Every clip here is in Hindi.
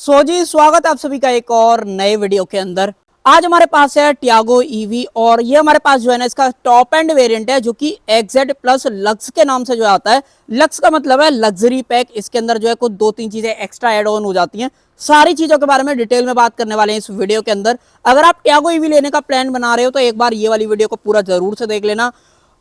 जी स्वागत है आप सभी का एक और नए वीडियो के अंदर। आज हमारे पास है टियागो ईवी और ये हमारे पास जो है ना इसका टॉप एंड वेरिएंट है जो कि एक्जेड प्लस लक्स के नाम से जो आता है। लक्स का मतलब है लग्जरी पैक। इसके अंदर जो है कुछ दो तीन चीजें एक्स्ट्रा एड ऑन हो जाती हैं। सारी चीजों के बारे में डिटेल में बात करने वाले हैं इस वीडियो के अंदर। अगर आप टियागो ईवी लेने का प्लान बना रहे हो तो एक बार ये वाली वीडियो को पूरा जरूर से देख लेना।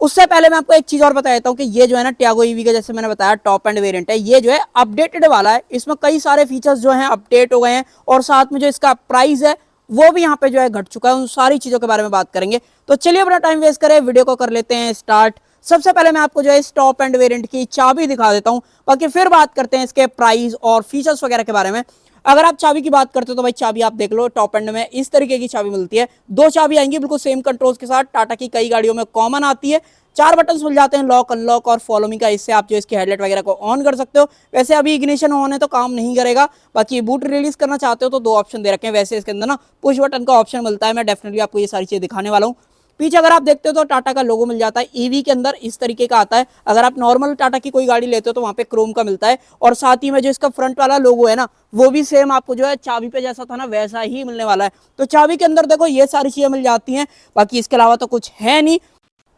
उससे पहले मैं आपको एक चीज और बता देता हूँ कि ये जो है ना टियागो ईवी का जैसे मैंने बताया टॉप एंड वेरिएंट है। ये जो है अपडेटेड वाला है। इसमें कई सारे फीचर्स जो हैं अपडेट हो गए हैं और साथ में जो इसका प्राइस है वो भी यहाँ पे जो है घट चुका है। उन सारी चीजों के बारे में बात करेंगे। तो चलिए अपना टाइम वेस्ट करें, वीडियो को कर लेते हैं स्टार्ट। सबसे पहले मैं आपको जो है इस टॉप एंड वेरिएंट की चाबी दिखा देता हूँ, बाकी फिर बात करते हैं इसके प्राइस और फीचर्स वगैरह के बारे में। अगर आप चाबी की बात करते हो तो भाई चाबी आप देख लो, टॉप एंड में इस तरीके की चाबी मिलती है। दो चाबी आएंगी बिल्कुल सेम कंट्रोल्स के साथ। टाटा की कई गाड़ियों में कॉमन आती है। चार बटन मिल जाते हैं, लॉक अनलॉक और फॉलो मी का। इससे आप जो इसके हेडलाइट वगैरह को ऑन कर सकते हो। वैसे अभी इग्निशन ऑन है तो काम नहीं करेगा। बाकी बूट रिलीज करना चाहते हो तो दो ऑप्शन दे रखे हैं। वैसे इसके अंदर ना पुश बटन का ऑप्शन मिलता है। मैं डेफिनेटली आपको ये सारी चीजें दिखाने वाला हूँ। पीछे अगर आप देखते हो तो टाटा का लोगो मिल जाता है। ईवी के अंदर इस तरीके का आता है। अगर आप नॉर्मल टाटा की कोई गाड़ी लेते हो तो वहां पे क्रोम का मिलता है और साथ ही में जो इसका फ्रंट वाला लोगो है ना वो भी सेम आपको जो है चाबी पे जैसा था ना वैसा ही मिलने वाला है। तो चाबी के अंदर देखो ये सारी चीजें मिल जाती हैं। बाकी इसके अलावा तो कुछ है नहीं।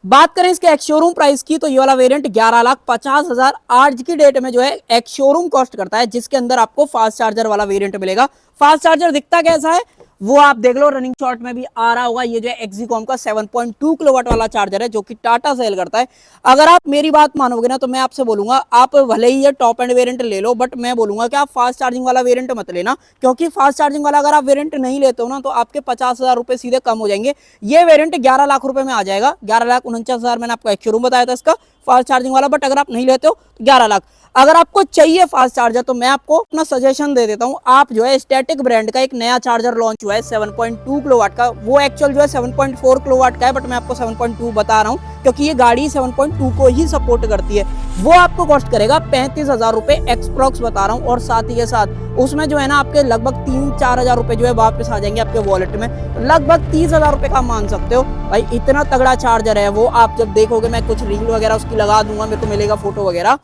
बात करें इसके एक्स शोरूम प्राइस की तो ये वाला वेरिएंट 11,50,000 आज की डेट में जो है एक्स शोरूम कॉस्ट करता है, जिसके अंदर आपको फास्ट चार्जर वाला वेरिएंट मिलेगा। फास्ट चार्जर दिखता कैसा है वो आप देख लो, रनिंग शॉट में भी आ रहा होगा। ये जो है एक्सिकॉम का 7.2 किलोवाट वाला चार्जर है जो कि टाटा सेल करता है। अगर आप मेरी बात मानोगे ना तो मैं आपसे बोलूंगा आप भले ही ये टॉप एंड वेरिएंट ले लो, बट मैं बोलूंगा कि आप फास्ट चार्जिंग वाला वेरिएंट मत लेना, क्योंकि फास्ट चार्जिंग वाला अगर आप वेरिएंट नहीं लेते हो ना तो आपके 50,000 रुपए सीधे कम हो जाएंगे। ये वेरिएंट 11 लाख रुपए में आ जाएगा। 11,49,000 मैंने आपको एक शोरूम बताया था इसका फास्ट चार्जिंग वाला, बट अगर आप नहीं लेते हो तो 11 लाख। अगर आपको चाहिए फास्ट चार्जर तो मैं आपको अपना सजेशन दे देता हूं। आप जो है स्टैटिक ब्रांड का एक नया चार्जर लॉन्च हुआ है 7.2 किलोवाट का। वो एक्चुअल जो है 7.4 किलोवाट का है, बट मैं आपको 7.2 बता रहा हूं क्योंकि ये गाड़ी 7.2 को ही सपोर्ट करती है। वो आपको कॉस्ट करेगा 35,000 रुपए एक्सप्रोक्स बता रहा हूँ। और साथ ही के साथ उसमें जो है ना आपके लगभग 3-4 हजार रुपए जो है वापस आ जाएंगे आपके वॉलेट में। तो लगभग 30,000 रुपए का मान सकते हो भाई। इतना तगड़ा चार्जर है वो। आप जब देखोगे मैं कुछ रील वगैरह उसकी लगा दूंगा, मेरे को मिलेगा फोटो वगैरह।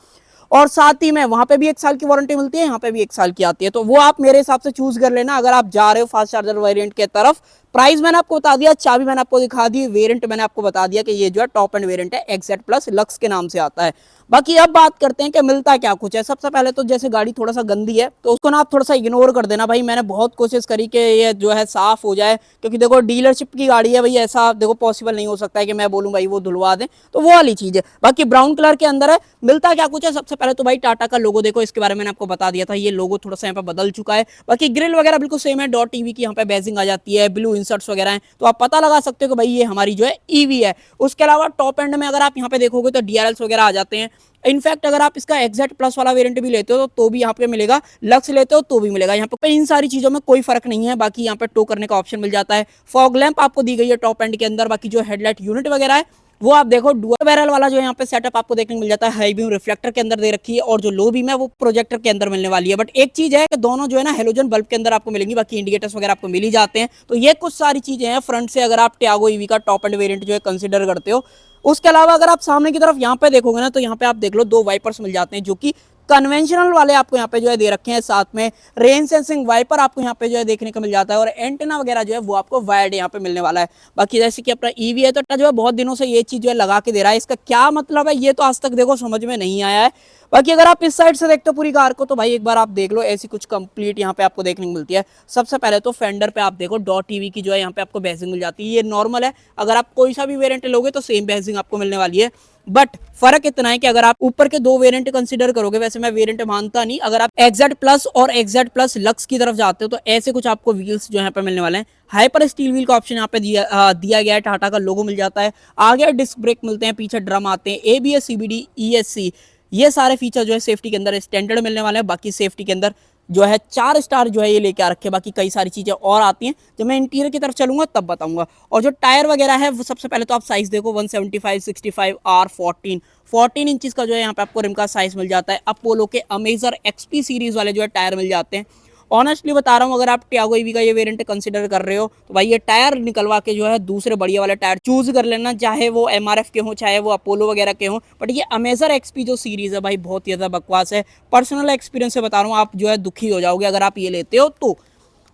और साथ ही में वहां पे भी 1 साल की वारंटी मिलती है, यहाँ पे भी 1 साल की आती है। तो वो आप मेरे हिसाब से चूज कर लेना अगर आप जा रहे हो फास्ट चार्जर वेरिएंट के तरफ। प्राइस मैंने आपको बता दिया, चाबी मैंने आपको दिखा दी, वेरिएंट मैंने आपको बता दिया कि ये जो है टॉप एंड वेरिएंट है, एक्जेड प्लस लक्स के नाम से आता है। बाकी अब बात करते हैं कि मिलता क्या कुछ है। सबसे पहले तो जैसे गाड़ी थोड़ा सा गंदी है तो उसको ना आप थोड़ा सा इग्नोर कर देना भाई। मैंने बहुत कोशिश करी कि ये जो है साफ हो जाए, क्योंकि देखो डीलरशिप की गाड़ी है भाई, ऐसा देखो पॉसिबल नहीं हो सकता है कि मैं बोलूं भाई वो धुलवा दें, तो वो वाली चीज है। बाकी ब्राउन कलर के अंदर है। मिलता क्या कुछ है, सबसे पहले तो भाई टाटा का लोगो देखो, इसके बारे में मैंने आपको बता दिया था। ये लोगो थोड़ा सा यहाँ पे बदल चुका है। बाकी ग्रिल वगैरह बिल्कुल सेम है। डॉट ईवी की यहाँ पे बेजिंग आ जाती है, ब्लू इंसर्ट्स वगैरह हैं, तो आप पता लगा सकते हो कि भाई ये हमारी जो है ईवी है। उसके अलावा टॉप एंड में अगर आप यहाँ पे देखोगे तो डीआरएल्स वगैरह आ जाते हैं। इनफैक्ट अगर आप इसका एक्जेड प्लस वाला वेरिएंट भी लेते हो तो भी यहाँ पे मिलेगा, लक्स लेते हो तो भी मिलेगा। यहाँ पे इन सारी चीजों में कोई फर्क नहीं है। बाकी यहाँ पे टो करने का ऑप्शन मिल जाता है। फॉग लैंप आपको दी गई है टॉप एंड के अंदर। बाकी जो हेडलाइट यूनिट वगैरह है वो आप देखो डुअल बैरल वाला जो यहाँ पे सेटअप आपको देखने को मिल जाता है। हाई बीम रिफ्लेक्टर के अंदर दे रखी है और जो लो बीम है वो प्रोजेक्टर के अंदर मिलने वाली है। बट एक चीज है कि दोनों जो है ना हेलोजन बल्ब के अंदर आपको मिलेंगी। बाकी इंडिकेटर्स वगैरह आपको मिल ही जाते हैं। तो ये कुछ सारी चीजें हैं फ्रंट से अगर आप टियागो ईवी का टॉप एंड वेरिएंट जो है कंसिडर करते हो। उसके अलावा अगर आप सामने की तरफ यहाँ पे देखोगे ना तो यहाँ पे आप देख लो दो वाइपर्स मिल जाते हैं जो कि कन्वेंशनल वाले आपको यहाँ पे जो है दे रखे हैं। साथ में रेन सेंसिंग वाइपर आपको यहाँ पे जो है देखने को मिल जाता है और एंटेना वगैरह जो है वो आपको वायर्ड यहाँ पे मिलने वाला है। बाकी जैसे कि अपना ईवी है तो जो है बहुत दिनों से ये चीज जो है लगा के दे रहा है। इसका क्या मतलब है ये तो आज तक देखो समझ में नहीं आया है। बाकी अगर आप इस साइड से देखते हो पूरी कार को तो भाई एक बार आप देख लो, ऐसी कुछ कंप्लीट यहाँ पे आपको देखने को मिलती है। सबसे पहले तो फेंडर पे आप देखो डॉट टीवी की जो है यहाँ पे आपको बेसिंग मिल जाती है। ये नॉर्मल है, अगर आप कोई सा भी वेरिएंट लोगे तो सेम बेसिंग आपको मिलने वाली है। बट फर्क इतना है कि अगर आप ऊपर के दो वेरिएंट कंसीडर करोगे, वैसे मैं वेरिएंट मानता नहीं, अगर आप एक्जेड प्लस और एक्जेड प्लस लक्स की तरफ जाते हो तो ऐसे कुछ आपको व्हील्स जो यहाँ पे मिलने वाले हैं। हाइपर स्टील व्हील का ऑप्शन यहाँ पे दिया गया है। टाटा का लोगो मिल जाता है। आगे डिस्क ब्रेक मिलते हैं, पीछे ड्रम आते हैं, एबीएस सीबीडी ईएससी, ये सारे फीचर जो है सेफ्टी के अंदर स्टैंडर्ड मिलने वाले हैं। बाकी सेफ्टी के अंदर जो है 4 स्टार जो है ये लेके आ रखे। बाकी कई सारी चीजें और आती हैं, जब मैं इंटीरियर की तरफ चलूंगा तब बताऊंगा। और जो टायर वगैरह है वो सबसे पहले तो आप साइज देखो 175 65 R14 14 इंचज का जो है यहाँ पे आपको रिम का साइज मिल जाता है। अपोलो के अमेजर एक्सपी सीरीज वाले जो है टायर मिल जाते हैं। ऑनेस्टली बता रहा हूँ, अगर आप टियागो ईवी का ये वेरिएंट कंसिडर कर रहे हो तो भाई ये टायर निकलवा के जो है दूसरे बढ़िया वाले टायर चूज कर लेना, चाहे वो एमआरएफ के हो चाहे वो अपोलो वगैरह के हो। बट ये अमेजर एक्सपी जो सीरीज है भाई बहुत ही ज्यादा बकवास है। पर्सनल एक्सपीरियंस से बता रहा हूँ, आप जो है दुखी हो जाओगे अगर आप ये लेते हो तो।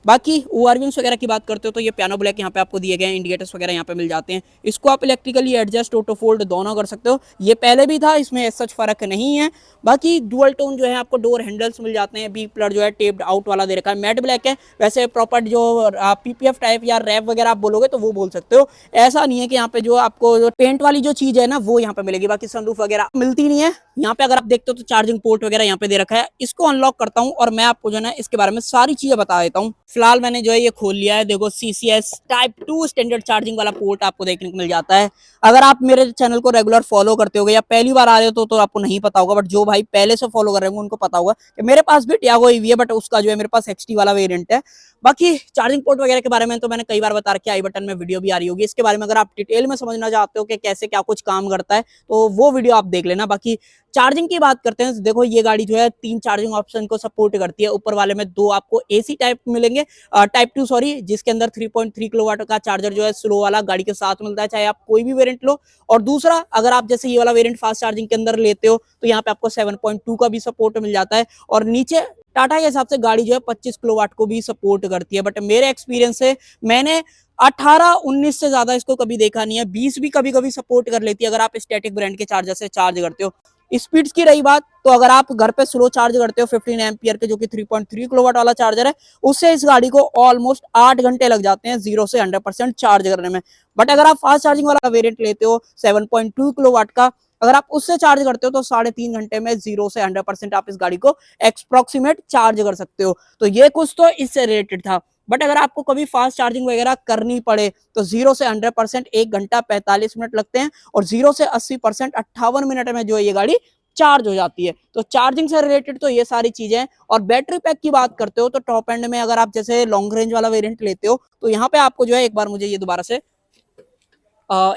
बाकी ओआरवीएम्स वगैरह की बात करते हो तो ये पियानो ब्लैक यहाँ पे आपको दिए गए हैं, इंडिकेटर्स वगैरह यहाँ पे मिल जाते हैं। इसको आप इलेक्ट्रिकली एडजस्ट ऑटो फोल्ड दोनों कर सकते हो, ये पहले भी था, इसमें सच फर्क नहीं है। बाकी डुअल टोन जो है आपको डोर हैंडल्स मिल जाते हैं, बी प्लर जो है टेप्ड आउट वाला दे रखा है, मैट ब्लैक है। वैसे प्रॉपर जो पीपीएफ टाइप या रैप वगैरह आप बोलोगे तो वो बोल सकते हो, ऐसा नहीं है कि यहाँ पे जो आपको जो पेंट वाली जो चीज है ना वो यहाँ पे मिलेगी, बाकी सनरूफ वगैरह मिलती नहीं है। यहाँ पे अगर आप देखते हो तो चार्जिंग पोर्ट वगैरह यहाँ पे दे रखा है। इसको अनलॉक करता हूँ और मैं आपको जो है इसके बारे में सारी चीजें बता देता हूँ। फिलहाल मैंने जो है ये खोल लिया है, देखो CCS टाइप 2 स्टैंडर्ड चार्जिंग वाला पोर्ट आपको देखने को मिल जाता है। अगर आप मेरे चैनल को रेगुलर फॉलो करते हो या पहली बार आ रहे हो तो आपको नहीं पता होगा, बट जो भाई पहले से फॉलो कर रहे होंगे उनको पता होगा कि मेरे पास भी टियागो ईवी है, बट उसका जो है मेरे पास XT वाला वेरिएंट है। बाकी चार्जिंग पोर्ट वगैरह के बारे में तो मैंने कई बार बता रखा है, आई बटन में वीडियो भी आ रही होगी इसके बारे में। अगर आप डिटेल में समझना चाहते हो कि कैसे क्या कुछ काम करता है तो वो वीडियो आप देख लेना। बाकी चार्जिंग की बात करते हैं, देखो ये गाड़ी जो है 3 चार्जिंग ऑप्शन को सपोर्ट करती है। ऊपर वाले में 2 आपको AC टाइप मिलेंगे, टाइप 2 सॉरी, जिसके अंदर 3.3 किलोवाट का चार्जर जो है स्लो वाला गाड़ी के साथ मिलता है, चाहे आप कोई भी वेरिएंट लो। और दूसरा, अगर आप जैसे ये वाला वेरिएंट फास्ट चार्जिंग के अंदर लेते हो तो यहाँ पे आपको 7.2 का भी सपोर्ट मिल जाता है। और नीचे टाटा के हिसाब से गाड़ी जो है 25 किलोवाट को भी सपोर्ट करती है, बट मेरे एक्सपीरियंस से मैंने 18-19 से ज्यादा इसको कभी देखा नहीं है। 20 भी कभी कभी सपोर्ट कर लेती है अगर आप स्टैटिक ब्रांड के चार्जर से चार्ज करते हो। स्पीड्स की रही बात तो अगर आप घर पे स्लो चार्ज करते हो 15 एम्पियर के जो कि 3.3 किलोवाट वाला चार्जर है, उससे इस गाड़ी को ऑलमोस्ट 8 घंटे लग जाते हैं 0 से 100% चार्ज करने में। बट अगर आप फास्ट चार्जिंग वाला वेरिएंट लेते हो 7.2 किलोवाट का, अगर आप उससे चार्ज करते हो तो 3.5 घंटे में 0 से 100% आप इस गाड़ी को एक्सप्रोक्सीमेट चार्ज कर सकते हो। तो ये कुछ तो इससे रिलेटेड था। बट अगर आपको कभी फास्ट चार्जिंग वगैरह करनी पड़े तो 0 से 100% 1 घंटा 45 मिनट लगते हैं, और 0 से 80% 58 मिनट में जो है ये गाड़ी चार्ज हो जाती है। तो चार्जिंग से रिलेटेड तो ये सारी चीजें हैं। और बैटरी पैक की बात करते हो तो टॉप एंड में अगर आप जैसे लॉन्ग रेंज वाला वेरिएंट लेते हो तो यहाँ पे आपको जो है, एक बार मुझे ये दोबारा से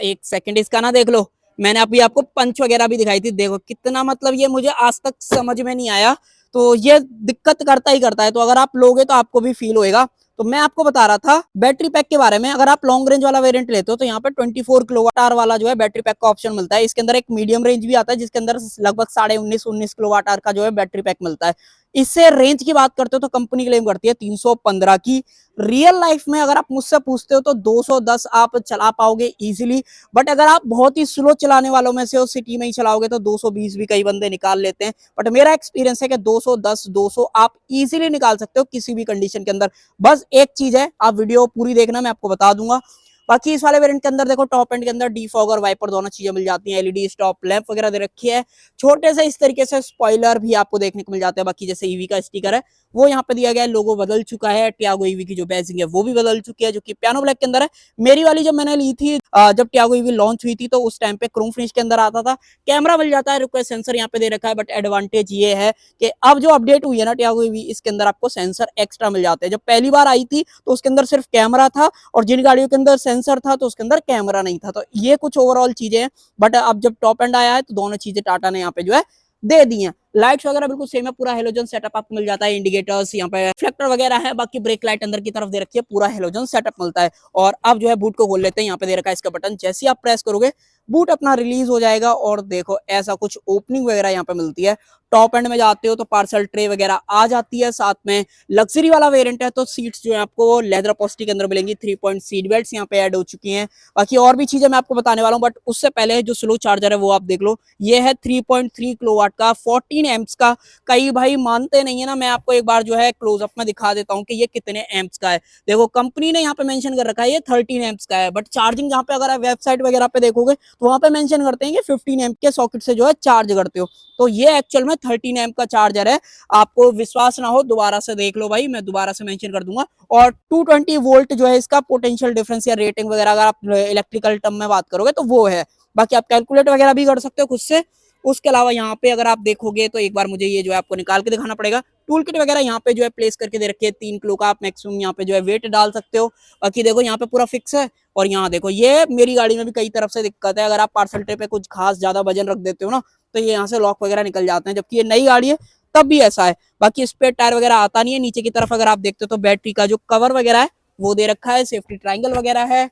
एक सेकंड इसका ना देख लो, मैंने अभी आपको पंच वगैरह भी दिखाई थी, देखो कितना, मतलब ये मुझे आज तक समझ में नहीं आया। तो ये दिक्कत करता ही करता है, तो अगर आप लोगे तो आपको भी फील होएगा। तो मैं आपको बता रहा था बैटरी पैक के बारे में, अगर आप लॉन्ग रेंज वाला वेरिएंट लेते हो तो यहाँ पे 24 किलोवाट आवर वाला जो है बैटरी पैक का ऑप्शन मिलता है। इसके अंदर एक मीडियम रेंज भी आता है जिसके अंदर लगभग 19.5-19 किलोवाट आवर का जो है बैटरी पैक मिलता है। इससे रेंज की बात करते हो तो कंपनी क्लेम करती है 315 की। रियल लाइफ में अगर आप मुझसे पूछते हो तो 210 आप चला पाओगे इजीली। बट अगर आप बहुत ही स्लो चलाने वालों में से हो, सिटी में ही चलाओगे तो 220 भी कई बंदे निकाल लेते हैं। बट मेरा एक्सपीरियंस है कि 210 200 आप इजीली निकाल सकते हो किसी भी कंडीशन के अंदर। बस एक चीज है, आप वीडियो पूरी देखना, मैं आपको बता दूंगा। बाकी इस वाले वेरिएंट के अंदर देखो टॉप एंड के अंदर डीफॉग और वाइपर दोनों चीजें मिल जाती हैं, एलईडी स्टॉप लैंप वगैरह दे रखी है। छोटे से इस तरीके से स्पॉइलर भी आपको देखने को मिल जाते हैं। बाकी जैसे ईवी का स्टिकर है वो यहाँ पे दिया गया है, लोगो बदल चुका है, टियागो ईवी की जो बैजिंग है वो भी बदल चुकी है जो कि पियानो ब्लैक के अंदर है। मेरी वाली जब मैंने ली थी, जब टियागो ईवी लॉन्च हुई थी तो उस टाइम पे क्रोम फिनिश के अंदर आता था। कैमरा मिल जाता है, रिक्वेस्ट सेंसर यहाँ पे दे रखा है। बट एडवांटेज ये है कि अब जो अपडेट हुई है ना टियागो ईवी, इसके अंदर आपको सेंसर एक्स्ट्रा मिल जाते हैं। जब पहली बार आई थी तो उसके अंदर सिर्फ कैमरा था, और जिन गाड़ियों के अंदर सेंसर था तो उसके अंदर कैमरा नहीं था। तो ये कुछ ओवरऑल चीजें हैं। बट अब जब टॉप एंड आया है तो दोनों चीजें टाटा ने यहाँ पे जो है दे दी हैं। लाइट्स वगैरह बिल्कुल सेम है, पूरा हेलोजन सेटअप आपको मिल जाता है। इंडिकेटर्स यहाँ पे रिफ्लेक्टर वगैरह है, बाकी ब्रेक लाइट अंदर की तरफ दे रखी है, पूरा हेलोजन सेटअप मिलता है। और अब जो है बूट को खोल लेते हैं, यहाँ पे दे रखा है इसका बटन, जैसे ही आप प्रेस करोगे बूट अपना रिलीज हो जाएगा। और देखो ऐसा कुछ ओपनिंग वगैरह यहाँ पे मिलती है। टॉप एंड में जाते हो तो पार्सल ट्रे वगैरह आ जाती है साथ में। लग्जरी वाला वेरिएंट है तो सीट्स जो है आपको लेदर अपॉस्टी के अंदर मिलेंगी। 3 पॉइंट सीट बेल्ट यहाँ पे ऐड हो चुकी हैं। बाकी और भी चीजें मैं आपको बताने वाला हूँ, बट उससे पहले जो स्लो चार्जर है वो आप देख लो। ये है 3.3 किलोवाट का 14 एम्प्स का। कई भाई मानते नहीं है ना, मैं आपको एक बार जो है क्लोजअप में दिखा देता हूँ कि ये कितने एम्प्स का है। देखो कंपनी ने यहाँ पे मेंशन कर रखा है ये 13 एम्प्स का है, बट चार्जिंग जहाँ पे अगर आप वेबसाइट वगैरह पे देखोगे तो वहां पे मेंशन करते हैं कि 15 एम्प के सॉकेट से जो है चार्ज करते हो। तो ये एक्चुअल में 13 एम्प का चार्जर है। आपको विश्वास ना हो दोबारा से देख लो भाई, मैं दोबारा से मेंशन कर दूंगा। और 220 वोल्ट जो है इसका पोटेंशियल डिफरेंस या रेटिंग वगैरह अगर आप इलेक्ट्रिकल टर्म में बात करोगे तो वो है। बाकी आप कैलकुलेट वगैरह भी कर सकते हो खुद से। उसके अलावा यहाँ पे अगर आप देखोगे तो एक बार मुझे ये जो है आपको निकाल के दिखाना पड़ेगा। टूल किट वगैरह यहाँ पे जो है प्लेस करके दे रखी है। 3 किलो का आप मैक्सिमम यहाँ पे जो है वेट डाल सकते हो। बाकी देखो यहाँ पे पूरा फिक्स है। और यहाँ देखो ये मेरी गाड़ी में भी कई तरफ से दिक्कत है, अगर आप पार्सल ट्रे पे कुछ खास ज्यादा वजन रख देते हो ना तो ये यहाँ से लॉक वगैरह निकल जाते हैं। जबकि ये नई गाड़ी है तब भी ऐसा है। बाकी स्पेयर टायर वगैरह आता नहीं है। नीचे की तरफ अगर आप देखते हो तो बैटरी का जो कवर वगैरह है वो दे रखा है, सेफ्टी ट्रायंगल वगैरह है।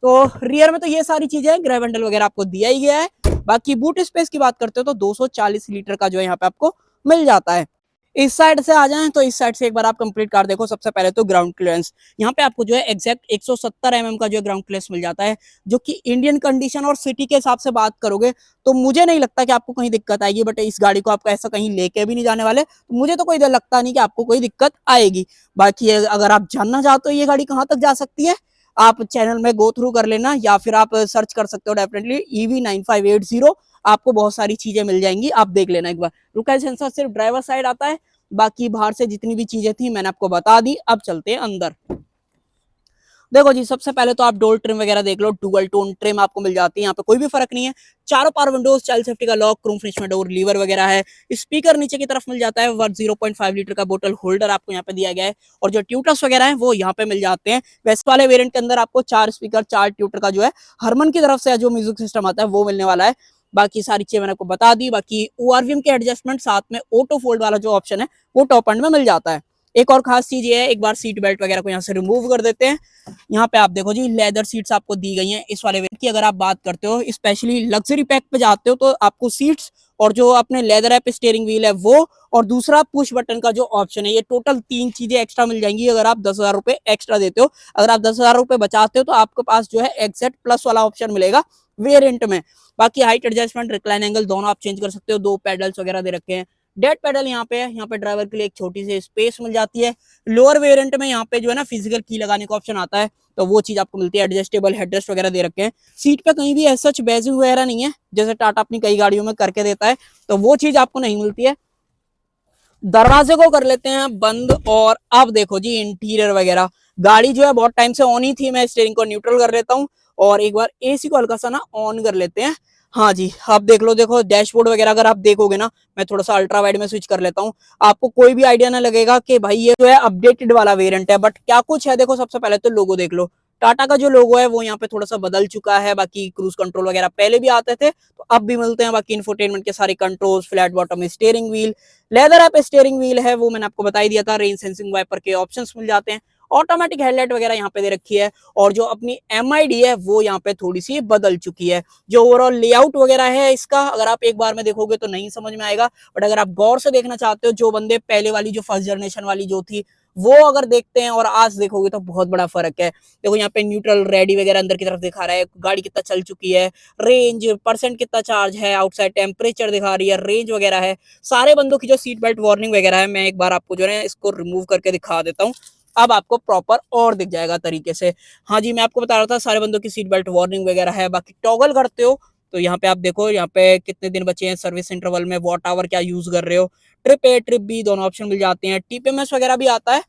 तो रियर में तो ये सारी चीजें हैं, ग्रैब हैंडल वगैरह आपको दिया ही गया है। बाकी बूट स्पेस की बात करते हो तो 240 लीटर का जो है यहाँ पे आपको मिल जाता है। इस साइड से आ जाएं तो इस साइड से एक बार आप कंप्लीट कार देखो। सबसे पहले तो ग्राउंड क्लियरेंस, यहाँ पे आपको जो है एग्जैक्ट 170 mm का जो है ग्राउंड क्लियरेंस मिल जाता है, जो कि इंडियन कंडीशन और सिटी के हिसाब से बात करोगे तो मुझे नहीं लगता कि आपको कहीं दिक्कत आएगी। बट इस गाड़ी को आपको ऐसा कहीं लेके भी नहीं जाने वाले, तो मुझे तो कोई लगता नहीं कि आपको कोई दिक्कत आएगी। बाकी अगर आप जानना चाहते हो ये गाड़ी कहाँ तक जा सकती है, आप चैनल में गो थ्रू कर लेना या फिर आप सर्च कर सकते हो डेफिनेटली EV9580। आपको बहुत सारी चीजें मिल जाएंगी, आप देख लेना एक बार। रुका सेंसर सिर्फ ड्राइवर साइड आता है, बाकी बाहर से जितनी भी चीजें थी मैंने आपको बता दी। अब चलते हैं अंदर। देखो जी, सबसे पहले तो आप डोर ट्रिम वगैरह देख लो। डुअल टोन ट्रिम आपको मिल जाती है, यहाँ पे कोई भी फर्क नहीं है। चारों पावर विंडोज, चाइल्ड सेफ्टी का लॉक, क्रोम फिनिश में डोर लीवर वगैरह है। स्पीकर नीचे की तरफ मिल जाता है। 0.5 लीटर का बोतल होल्डर आपको यहाँ पे दिया गया है, और जो ट्यूटर्स वगैरह है वो यहाँ पे मिल जाते हैं। वेस्ट वाले वेरिएंट के अंदर आपको 4 स्पीकर, 4 ट्यूटर का जो है हरमन की तरफ से जो म्यूजिक सिस्टम आता है वो मिलने वाला है। बाकी सारी चीजें मैंने आपको बता दी। बाकी ORVM के एडजस्टमेंट साथ में ऑटो फोल्ड वाला जो ऑप्शन है वो टॉप एंड में मिल जाता है। एक और खास चीज ये है, एक बार सीट बेल्ट वगैरह को यहाँ से रिमूव कर देते हैं। यहाँ पे आप देखो जी, लेदर सीट्स आपको दी गई हैं इस वाले वेरिएंट की। अगर आप बात करते हो स्पेशली लग्जरी पैक पे जाते हो तो आपको सीट्स और जो अपने लेदर ऐप स्टीयरिंग व्हील है वो, और दूसरा पुश बटन का जो ऑप्शन है, ये टोटल 3 चीजें एक्स्ट्रा मिल जाएंगी अगर आप 10,000 रुपए एक्स्ट्रा देते हो। अगर आप 10,000 रुपए बचाते हो तो आपके पास जो है एक्सेट प्लस वाला ऑप्शन मिलेगा वेरिएंट में। बाकी हाइट एडजस्टमेंट, रिक्लाइन एंगल दोनों आप चेंज कर सकते हो। 2 पेडल्स वगैरह दे रखे हैं। डेड पेडल यहाँ पे है, यहाँ पे ड्राइवर के लिए एक छोटी सी स्पेस मिल जाती है। लोअर वेरिएंट में यहाँ पे जो है ना फिजिकल की लगाने का ऑप्शन आता है, तो वो चीज आपको मिलती है। एडजस्टेबल हेडरेस्ट वगैरह दे रखे हैं। सीट पे कहीं भी ऐसा बेजिंग वगैरह नहीं है, जैसे टाटा अपनी कई गाड़ियों में करके देता है, तो वो चीज आपको नहीं मिलती है। दरवाजे को कर लेते हैं बंद, और अब देखो जी इंटीरियर वगैरह। गाड़ी जो है बहुत टाइम से ऑन ही थी, मैं स्टीयरिंग को न्यूट्रल कर लेता हूँ और एक बार एसी को हल्का सा ना ऑन कर लेते हैं। हाँ जी, आप देख लो। देखो डैशबोर्ड वगैरह अगर आप देखोगे ना, मैं थोड़ा सा अल्ट्रा वाइड में स्विच कर लेता हूँ, आपको कोई भी आइडिया ना लगेगा कि भाई ये जो है अपडेटेड वाला वेरिएंट है। बट क्या कुछ है, देखो सबसे पहले तो लोगो देख लो। टाटा का जो लोगो है वो यहाँ पे थोड़ा सा बदल चुका है। बाकी क्रूज कंट्रोल वगैरह पहले भी आते थे, तो अब भी मिलते हैं। बाकी इंफोटेनमेंट के सारे controls, flat bottom steering wheel, leather app steering wheel है वो मैंने आपको बता ही दिया था। रेन सेंसिंग वाइपर के ऑप्शंस मिल जाते हैं। ऑटोमेटिक हेडलाइट वगैरह यहाँ पे दे रखी है, और जो अपनी MID है वो यहाँ पे थोड़ी सी बदल चुकी है। जो ओवरऑल लेआउट वगैरह है इसका, अगर आप एक बार में देखोगे तो नहीं समझ में आएगा, बट अगर आप गौर से देखना चाहते हो, जो बंदे पहले वाली जो फर्स्ट जनरेशन वाली जो थी वो अगर देखते हैं और आज देखोगे तो बहुत बड़ा फर्क है। देखो यहाँ पे न्यूट्रल रेडी वगैरह अंदर की तरफ दिखा रहा है, गाड़ी कितना चल चुकी है, रेंज परसेंट कितना चार्ज है, आउटसाइड टेम्परेचर दिखा रही है, रेंज वगैरह है। सारे बंदों की जो सीट बेल्ट वार्निंग वगैरह है, मैं एक बार आपको जो है इसको रिमूव करके दिखा देता हूँ। अब आपको प्रॉपर और दिख जाएगा तरीके से। हाँ जी, मैं आपको बता रहा था सारे बंदों की सीट बेल्ट वार्निंग वगैरह है। बाकी टॉगल करते हो तो यहाँ पे आप देखो, यहाँ पे कितने दिन बचे हैं सर्विस इंटरवल में, वॉट आवर क्या यूज कर रहे हो, ट्रिप A ट्रिप B दोनों ऑप्शन मिल जाते हैं। TPMS वगैरह भी आता है।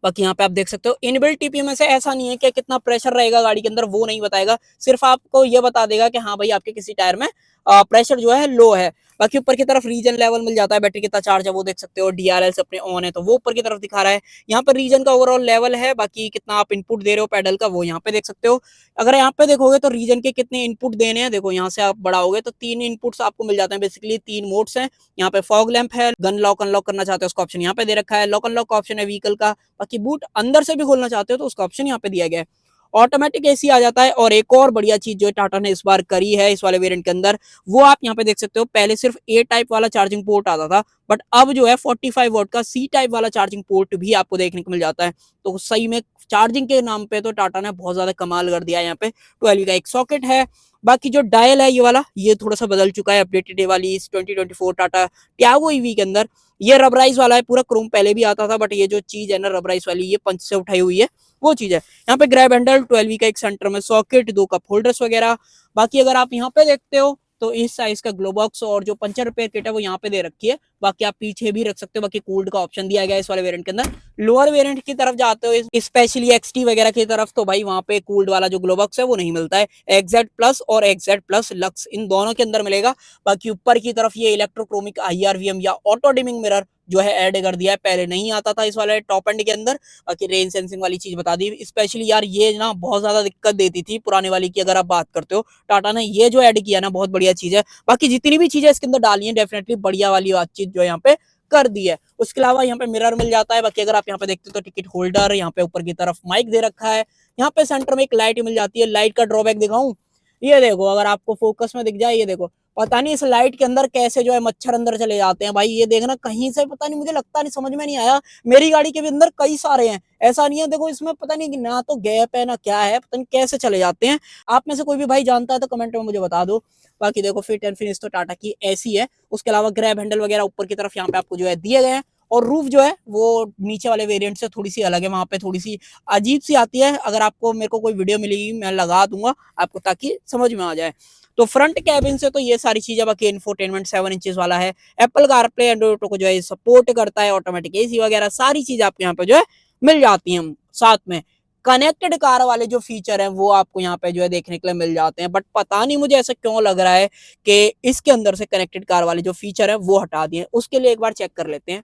बाकी यहाँ पे आप देख सकते हो इनबिल्ट TPMS है। ऐसा नहीं है कि कितना प्रेशर रहेगा गाड़ी के अंदर, वो नहीं बताएगा, सिर्फ आपको ये बता देगा कि हाँ भाई आपके किसी टायर में प्रेशर जो है लो है। बाकी ऊपर की तरफ रीजन लेवल मिल जाता है, बैटरी कितना चार्ज है वो देख सकते हो। DRL अपने ऑन है तो वो ऊपर की तरफ दिखा रहा है। यहाँ पर रीजन का ओवरऑल लेवल है, बाकी कितना आप इनपुट दे रहे हो पैडल का वो यहाँ पे देख सकते हो। अगर यहाँ पे देखोगे तो रीजन के कितने इनपुट देने हैं, देखो यहाँ से आप बढ़ाओगे तो 3 इनपुट्स आपको मिल जाते हैं। बेसिकली 3 मोड्स हैं। यहाँ पे फॉग लैंप है, गन लॉक अनलॉक करना चाहते हो उसका ऑप्शन यहाँ पे दे रखा है, लॉक अनलॉक का ऑप्शन है व्हीकल का। बाकी बूट अंदर से भी खोलना चाहते हो तो उसका ऑप्शन यहाँ पे दिया गया है। ऑटोमेटिक AC आ जाता है। और एक और बढ़िया चीज जो टाटा ने इस बार करी है इस वाले वेरिएंट के अंदर, वो आप यहाँ पे देख सकते हो। पहले सिर्फ A टाइप वाला चार्जिंग पोर्ट आता था, बट अब जो है 45 वॉट का C टाइप वाला चार्जिंग पोर्ट भी आपको देखने को मिल जाता है। तो सही में चार्जिंग के नाम पे तो टाटा ने बहुत ज्यादा कमाल कर दिया है। यहाँ पे 12 का एक सॉकेट है। बाकी जो डायल है ये वाला, ये थोड़ा सा बदल चुका है अपडेटेड वाली 2024 टाटा टियागो EV के अंदर। ये रबराइज वाला है, पूरा क्रोम पहले भी आता था, बट ये जो चीज है ना रबराइज वाली, ये पंच से उठाई हुई है, वो चीज है। यहाँ पे ग्रैब हैंडल, 12 का एक सेंटर में सॉकेट, 2 कप होल्डर्स वगैरह। बाकी अगर आप यहाँ पे देखते हो तो इस साइज का ग्लो बॉक्स और जो पंचर रिपेयर किट है वो यहाँ पे दे रखी है। बाकी आप पीछे भी रख सकते हो। बाकी कूल्ड का ऑप्शन दिया गया है इस वाले वेरिएंट के अंदर। लोअर वेरिएंट की तरफ जाते हो स्पेशली XT वगैरह की तरफ, तो भाई वहां पे कूल्ड वाला जो ग्लो बॉक्स है वो नहीं मिलता है। XZ प्लस और XZ प्लस लक्स इन दोनों के अंदर मिलेगा। बाकी ऊपर की तरफ ये इलेक्ट्रोक्रोमिक IRVM या ऑटो डिमिंग मिरर जो है ऐड कर दिया है, पहले नहीं आता था इस वाले टॉप एंड के अंदर। बाकी रेन सेंसिंग वाली चीज बता दी। स्पेशली यार ये ना बहुत ज्यादा दिक्कत देती थी पुराने वाली की, अगर आप बात करते हो। टाटा ने ये जो ऐड किया ना बहुत बढ़िया चीज है। बाकी जितनी भी चीजें इसके अंदर डाली है डेफिनेटली बढ़िया वाली बात चीज चीज जो है यहाँ पे कर दी है। उसके अलावा यहाँ पे मिरर मिल जाता है। बाकी अगर आप यहाँ पे देखते हो तो टिकट होल्डर, यहाँ पे ऊपर की तरफ माइक दे रखा है, यहाँ पे सेंटर में एक लाइट मिल जाती है। लाइट का ड्रॉबैक दिखाऊं, ये देखो अगर आपको फोकस में दिख जाए, ये देखो पता नहीं इस लाइट के अंदर कैसे जो है मच्छर अंदर चले जाते हैं भाई। ये देखना कहीं से पता नहीं, मुझे लगता नहीं, समझ में नहीं आया। मेरी गाड़ी के भी अंदर कई सारे हैं, ऐसा नहीं है। देखो इसमें पता नहीं कि ना तो गैप है ना क्या है, पता नहीं कैसे चले जाते हैं। आप में से कोई भी भाई जानता है तो कमेंट में मुझे बता दो। बाकी देखो फिट एंड फिनिश तो टाटा की ऐसी है। उसके अलावा ग्रैब हैंडल वगैरह ऊपर की तरफ यहाँ पे आपको जो है दिए गए हैं। और रूफ जो है वो नीचे वाले वेरिएंट से थोड़ी सी अलग है, वहां पे थोड़ी सी अजीब सी आती है। अगर आपको मेरे को कोई वीडियो मिलेगी मैं लगा दूंगा आपको ताकि समझ में आ जाए। तो फ्रंट कैबिन से तो ये सारी चीजें, बाकी इंफोटेनमेंट 7 इंचेस वाला है, एप्पल कारप्ले एंड्रॉइड ऑटो को जो है सपोर्ट करता है, ऑटोमेटिक एसी वगैरह सारी चीज आपको यहाँ पे जो है मिल जाती हैं। साथ में कनेक्टेड कार वाले जो फीचर हैं वो आपको यहाँ पे जो है देखने के लिए मिल जाते हैं। बट पता नहीं मुझे ऐसा क्यों लग रहा है कि इसके अंदर से कनेक्टेड कार वाले जो फीचर है वो हटा दिए। उसके लिए एक बार चेक कर लेते हैं।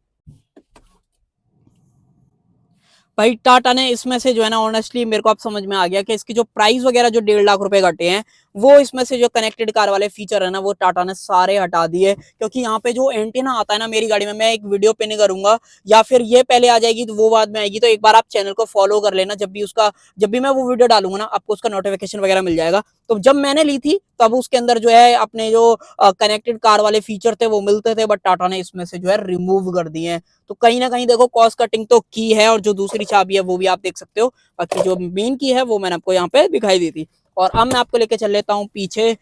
भाई टाटा ने इसमें से जो है ना, ऑनेस्टली मेरे को अब समझ में आ गया कि इसकी जो प्राइस वगैरह जो 1.5 लाख रुपए घटे हैं, वो इसमें से जो कनेक्टेड कार वाले फीचर है ना वो टाटा ने सारे हटा दिए। क्योंकि यहाँ पे जो एंटीना आता है ना मेरी गाड़ी में, मैं एक वीडियो पिन करूंगा या फिर ये पहले आ जाएगी तो वो बाद में आएगी, तो एक बार आप चैनल को फॉलो कर लेना। जब भी मैं वो वीडियो डालूंगा ना आपको उसका नोटिफिकेशन वगैरह मिल जाएगा। तो जब मैंने ली थी तब उसके अंदर जो है अपने जो कनेक्टेड कार वाले फीचर थे वो मिलते थे, बट टाटा ने इसमें से जो है रिमूव कर दिए हैं। तो कहीं ना कहीं देखो कॉस्ट कटिंग तो की है, और जो दूसरी चाबी है वो भी आप देख सकते हो। बाकी जो मेन की है वो मैंने आपको यहाँ पे दिखाई दी थी। और अब मैं आपको लेके चल लेता हूँ पीछे।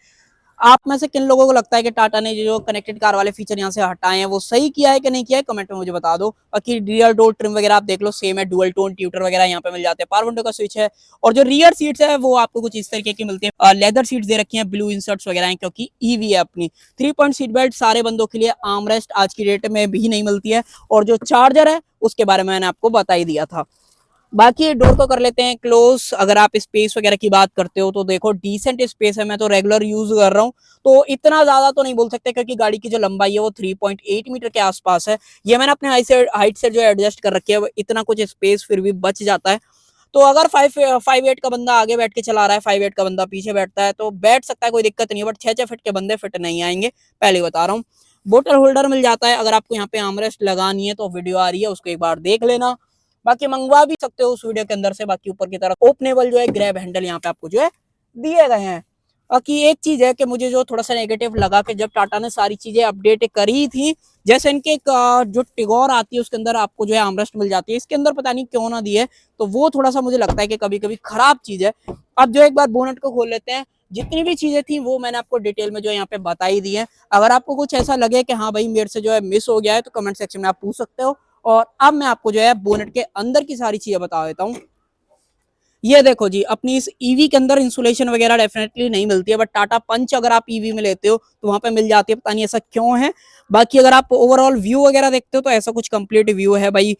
आप में से किन लोगों को लगता है कि टाटा ने जो कनेक्टेड कार वाले फीचर यहाँ से हटाए हैं वो सही किया है कि नहीं किया है, कमेंट में मुझे बता दो। बाकी रियर डोर ट्रिम वगैरह आप देख लो, सेम है, डुअल टोन ट्यूटर वगैरह यहाँ पे मिल जाते हैं, पावर विंडो का स्विच है। और जो रियर सीट्स है वो आपको कुछ इस तरीके की मिलती है, लेदर सीट्स दे रखी है, ब्लू इंसर्ट्स वगैरह हैं क्योंकि ईवी है अपनी। 3 पॉइंट सीट बेल्ट सारे बंदों के लिए, आर्म रेस्ट आज की डेट में भी नहीं मिलती है। और जो चार्जर है उसके बारे में मैंने आपको बता ही दिया था। बाकी डोर को कर लेते हैं क्लोज। अगर आप स्पेस वगैरह की बात करते हो तो देखो डिसेंट स्पेस है, मैं तो रेगुलर यूज कर रहा हूँ, तो इतना ज्यादा तो नहीं बोल सकते क्योंकि गाड़ी की जो लंबाई है वो 3.8 मीटर के आसपास है। ये मैंने अपने हाइट से जो एडजस्ट कर रखी है, इतना कुछ स्पेस फिर भी बच जाता है। तो अगर 5'8" का बंदा आगे बैठ के चला रहा है, 5'8" का बंदा पीछे बैठता है तो बैठ सकता है, कोई दिक्कत नहीं है। बट 6 फीट के बंदे फिट नहीं आएंगे, पहले बता रहा हूँ। बोतल होल्डर मिल जाता है। अगर आपको यहाँ पे आर्मरेस्ट लगानी है तो वीडियो आ रही है, उसको एक बार देख लेना। बाकी मंगवा भी सकते हो उस वीडियो के अंदर से। बाकी ऊपर की तरफ ओपनेबल जो है ग्रैब हैंडल यहाँ पे आपको जो है दिए गए हैं। बाकी एक चीज है कि मुझे जो थोड़ा सा नेगेटिव लगा कि जब टाटा ने सारी चीजें अपडेट करी थी, जैसे इनके जो टिगोर आती है उसके अंदर आपको जो है आर्मरेस्ट मिल जाती है, इसके अंदर पता नहीं क्यों ना दी है, तो वो थोड़ा सा मुझे लगता है कि कभी कभी खराब चीज है। अब जो एक बार बोनट को खोल लेते हैं। जितनी भी चीजें थी वो मैंने आपको डिटेल में जो यहाँ पे बताई दी है। अगर आपको कुछ ऐसा लगे कि हाँ भाई मेरे से जो है मिस हो गया है तो कमेंट सेक्शन में आप पूछ सकते हो। और अब मैं आपको जो है बोनेट के अंदर की सारी चीजें बता देता हूँ। ये देखो जी, अपनी इस ईवी के अंदर इंसुलेशन वगैरह डेफिनेटली नहीं मिलती है, बट टाटा पंच अगर आप ईवी में लेते हो तो वहां पे मिल जाती है, पता नहीं ऐसा क्यों है। बाकी अगर आप ओवरऑल व्यू वगैरह देखते हो तो ऐसा कुछ कंप्लीट व्यू है भाई।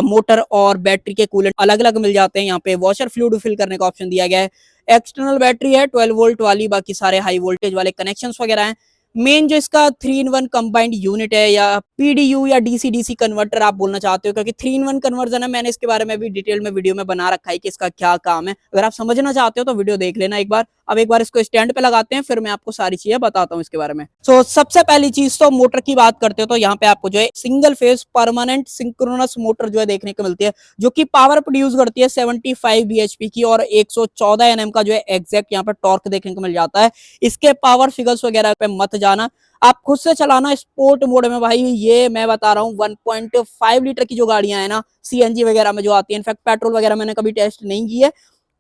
मोटर और बैटरी के कूलेंट अलग अलग मिल जाते हैं। यहाँ पे वॉशर फ्लूइड फिल करने का ऑप्शन दिया गया है। एक्सटर्नल बैटरी है 12 वोल्ट वाली, बाकी सारे हाई वोल्टेज वाले कनेक्शंस वगैरह हैं। मेन जो इसका 3-in-1 कंबाइंड यूनिट है, या पीडीयू या डीसी डीसी कन्वर्टर आप बोलना चाहते हो, क्योंकि 3-in-1 कन्वर्जन है। मैंने इसके बारे में भी डिटेल में वीडियो में बना रखा है कि इसका क्या काम है। अगर आप समझना चाहते हो तो वीडियो देख लेना एक बार। अब एक बार इसको स्टैंड पे लगाते हैं, फिर मैं आपको सारी चीजें बताता हूँ इसके बारे में। तो सबसे पहली चीज तो मोटर की बात करते हो तो यहाँ पे आपको जो है single phase permanent synchronous motor जो है देखने को मिलती है, जो कि पावर प्रोड्यूस करती है 75 bhp की, और 114 Nm का जो है एग्जैक्ट यहाँ पे टॉर्क देखने को मिल जाता है। इसके पावर फिगर्स वगैरह पे मत जाना, आप खुद से चलाना स्पोर्ट मोड में। भाई ये मैं बता रहा हूँ 1.5 लीटर की जो गाड़ियां है ना सीएनजी वगैरह में जो आती है, इनफैक्ट पेट्रोल वगैरह मैंने कभी टेस्ट नहीं की है,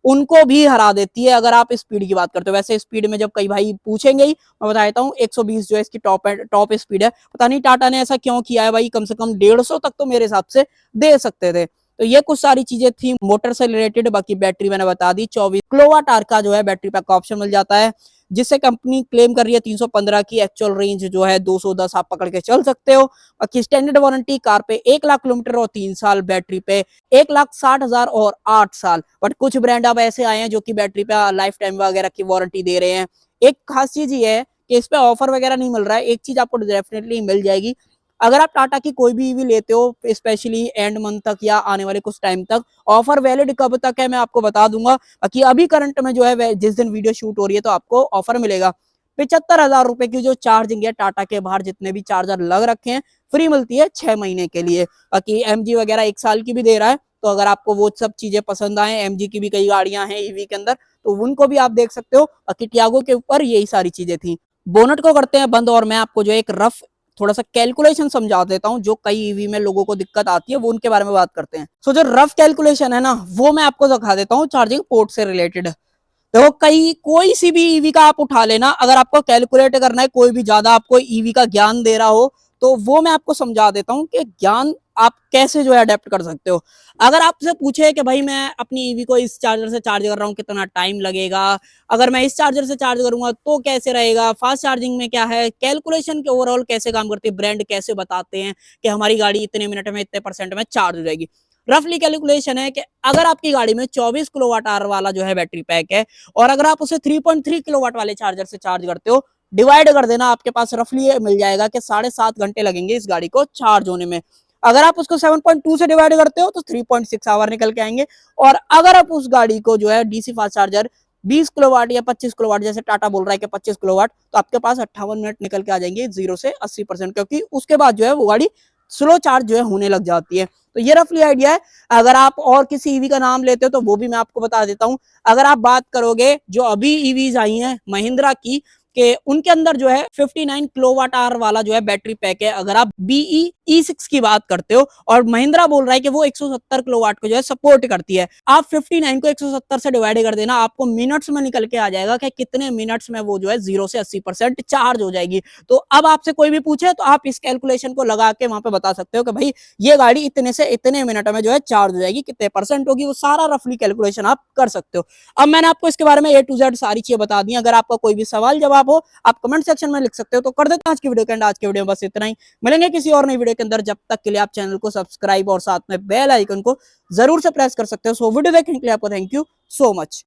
उनको भी हरा देती है अगर आप स्पीड की बात करते हो। वैसे स्पीड में जब कई भाई पूछेंगे ही, मैं बता देता हूँ 120 जो है इसकी टॉप स्पीड है। पता नहीं टाटा ने ऐसा क्यों किया है भाई, कम से कम 150 तक तो मेरे हिसाब से दे सकते थे। तो ये कुछ सारी चीजें थी मोटर से रिलेटेड। बाकी बैटरी मैंने बता दी, 24 किलोवाट आवर का जो है बैटरी पैक का ऑप्शन मिल जाता है, जिससे कंपनी क्लेम कर रही है 315 की, एक्चुअल रेंज जो है 210 आप पकड़ के चल सकते हो। बाकी स्टैंडर्ड वारंटी कार पे 1 लाख किलोमीटर और 3 साल, बैटरी पे 1,60,000 और 8 साल। बट कुछ ब्रांड अब ऐसे आए हैं जो कि बैटरी पे लाइफ टाइम वगैरह की वारंटी दे रहे हैं। एक खास चीज ये है कि इस पे ऑफर वगैरह नहीं मिल रहा है, एक चीज आपको डेफिनेटली मिल जाएगी। अगर आप टाटा की कोई भी ईवी लेते हो स्पेशली एंड मंथ तक या आने वाले कुछ टाइम तक, ऑफर वैलिड कब तक है मैं आपको बता दूंगा। बाकी अभी करंट में जो है जिस दिन वीडियो शूट हो रही है तो आपको ऑफर मिलेगा। 75,000 रुपए की जो चार्जिंग है टाटा के बाहर जितने भी चार्जर लग रखे हैं फ्री मिलती है 6 महीने के लिए। बाकी एमजी वगैरह 1 साल की भी दे रहा है। तो अगर आपको वो सब चीजें पसंद आए, एमजी की भी कई गाड़ियां हैं ईवी के अंदर, तो उनको भी आप देख सकते हो। बाकी टियागो के ऊपर यही सारी चीजें थी। बोनट को करते हैं बंद और मैं आपको जो एक रफ थोड़ा सा कैलकुलेशन समझा देता हूं जो कई ईवी में लोगों को दिक्कत आती है, वो उनके बारे में बात करते हैं। सो जो रफ कैलकुलेशन है ना, वो मैं आपको दिखा देता हूँ चार्जिंग पोर्ट से रिलेटेड। देखो कई कोई सी भी ईवी का आप उठा लेना, अगर आपको कैलकुलेट करना है, कोई भी ज्यादा आपको ईवी का ज्ञान दे रहा हो, तो वो मैं आपको समझा देता हूँ कि ज्ञान आप कैसे जो है अडेप्ट कर सकते हो। अगर आपसे पूछे कि भाई मैं अपनी ईवी को इस चार्जर से चार्ज कर रहा हूँ, कितना टाइम लगेगा, अगर मैं इस चार्जर से चार्ज करूंगा तो कैसे रहेगा, फास्ट चार्जिंग में क्या है, कैलकुलेशन के ओवरऑल कैसे काम करती है, ब्रांड कैसे बताते हैं कि हमारी गाड़ी इतने मिनट में इतने % में चार्ज हो जाएगी। रफली कैलकुलेशन है कि अगर आपकी गाड़ी में 24 किलोवाट आवर वाला जो है बैटरी पैक है और अगर आप उसे 3.3 किलोवाट वाले चार्जर से चार्ज करते हो, डिवाइड कर देना, आपके पास रफली ये मिल जाएगा कि 7.5 घंटे लगेंगे इस गाड़ी को चार्ज होने में। अगर आप उसको 7.2 से डिवाइड करते हो तो 3.6 आवर निकल के आएंगे। और अगर आप उस गाड़ी को जो है डीसी फास्ट चार्जर 20 किलोवाट या 25 किलोवाट, जैसे टाटा बोल रहा है कि 25 किलोवाट, तो आपके पास 58 मिनट निकल के आ जाएंगे 0 से 80%, क्योंकि उसके बाद जो है वो गाड़ी स्लो चार्ज जो है होने लग जाती है। तो ये रफली आइडिया है। अगर आप और किसी ईवी का नाम लेते हो तो वो भी मैं आपको बता देता हूं। अगर आप बात करोगे जो अभी ईवीज आई हैं महिंद्रा की, कि उनके अंदर जो है 59 किलोवाट आवर वाला जो है बैटरी पैक है, अगर आप बीई E6 की बात करते हो, और महिंद्रा बोल रहा है कि वो 170 किलोवाट को जो है सपोर्ट करती है। आप 59 को 170 से डिवाइड कर देना, आपको मिनट्स में निकल के आ जाएगा कि कितने मिनट्स में वो जो है 0 से 80% चार्ज हो जाएगी। तो अब आपसे कोई भी पूछे तो आप इस कैलकुलेशन को लगा के वहां पे बता सकते हो कि भाई ये गाड़ी इतने से इतने मिनट में जो है चार्ज हो जाएगी, कितने % होगी, वो सारा रफली कैलकुलेशन आप कर सकते हो। अब मैंने आपको इसके बारे में A to Z सारी चीजें बता दी। अगर आपका कोई भी सवाल जवाब हो आप कमेंट सेक्शन में लिख सकते हो। तो कर देते हैं आज की वीडियो के एंड। आज की वीडियो में बस इतना ही, मिलेंगे किसी और नई वीडियो के अंदर। जब तक के लिए आप चैनल को सब्सक्राइब और साथ में बेल आइकन को जरूर से प्रेस कर सकते हो। सो वीडियो देखने के लिए आपको थैंक यू सो मच।